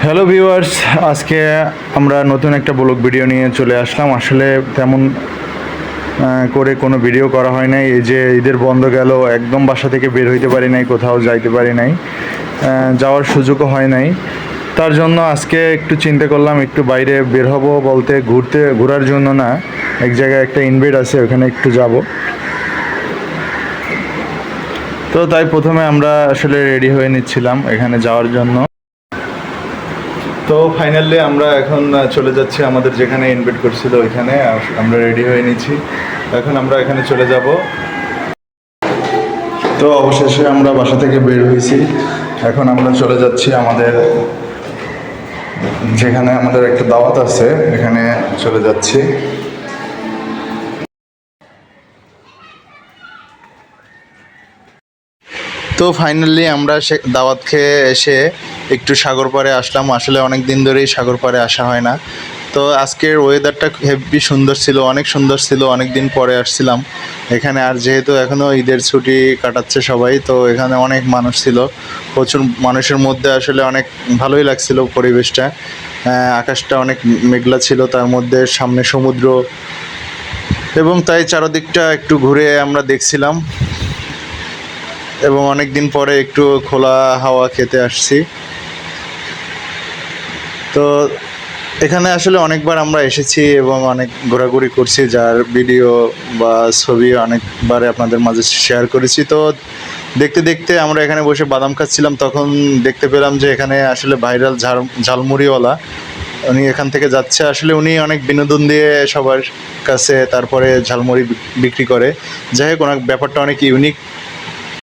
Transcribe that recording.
Hello viewers, আজকে আমরা নতুন একটা ব্লগ ভিডিও নিয়ে চলে আসলাম। আসলে তেমন করে কোনো ভিডিও করা হয় নাই। এই যে ঈদের বন্ধ গেল, একদম বাসা থেকে বের হইতে পারি নাই, কোথাও যাইতে পারি নাই, যাওয়ার সুযোগও হয় নাই। তার জন্য আজকে একটু চিন্তা করলাম একটু বাইরে বের হব, বলতে ঘোরার জন্য না, এক জায়গায় একটা ইনভাইট আছে, ওখানে একটু যাব। তো তাই প্রথমে আমরা আসলে রেডি হয়ে নিচ্ছিলাম এখানে যাওয়ার জন্য। তো ফাইনালি আমরা এখন চলে যাচ্ছি আমাদের যেখানে ইনভাইট করছিল ওইখানে। আমরা রেডি হয়ে নিচ্ছি, এখন আমরা এখানে চলে যাব। তো অবশেষে আমরা বাসা থেকে বের হয়েছি, এখন আমরা চলে যাচ্ছি আমাদের যেখানে আমাদের একটা দাওয়াত আছে, এখানে চলে যাচ্ছি। তো ফাইনালি আমরা সে দাওয়াত খেয়ে এসে একটু সাগর পাড়ে আসলাম। আসলে অনেক দিন ধরেই সাগর পাড়ে আসা হয় না। তো আজকের ওয়েদারটা হেভি সুন্দর ছিল, অনেক সুন্দর ছিল, অনেক দিন পরে আসছিলাম এখানে। আর যেহেতু এখনও ঈদের ছুটি কাটাচ্ছে সবাই, তো এখানে অনেক মানুষ ছিল, প্রচুর মানুষের মধ্যে আসলে অনেক ভালোই লাগছিল পরিবেশটা। আকাশটা অনেক মেঘলা ছিল, তার মধ্যে সামনে সমুদ্র, এবং তাই চারদিকটা একটু ঘুরে আমরা দেখছিলাম, এবং অনেক দিন পরে একটু খোলা হাওয়া খেতে আসছি। তো এখানে আসলে অনেকবার আমরা এসেছি এবং অনেক ঘোরাঘুরি করছি, যার ভিডিও বা ছবি অনেকবারে আপনাদের মাঝে শেয়ার করেছি। তো দেখতে দেখতে আমরা এখানে বসে বাদাম খাচ্ছিলাম, তখন দেখতে পেলাম যে এখানে আসলে ভাইরাল ঝালমুড়িওয়ালা উনি এখান থেকে যাচ্ছে। আসলে উনি অনেক বিনোদন দিয়ে সবার কাছে তারপরে ঝালমুড়ি বিক্রি করে। যাই হোক, ওনার ব্যাপারটা অনেক ইউনিক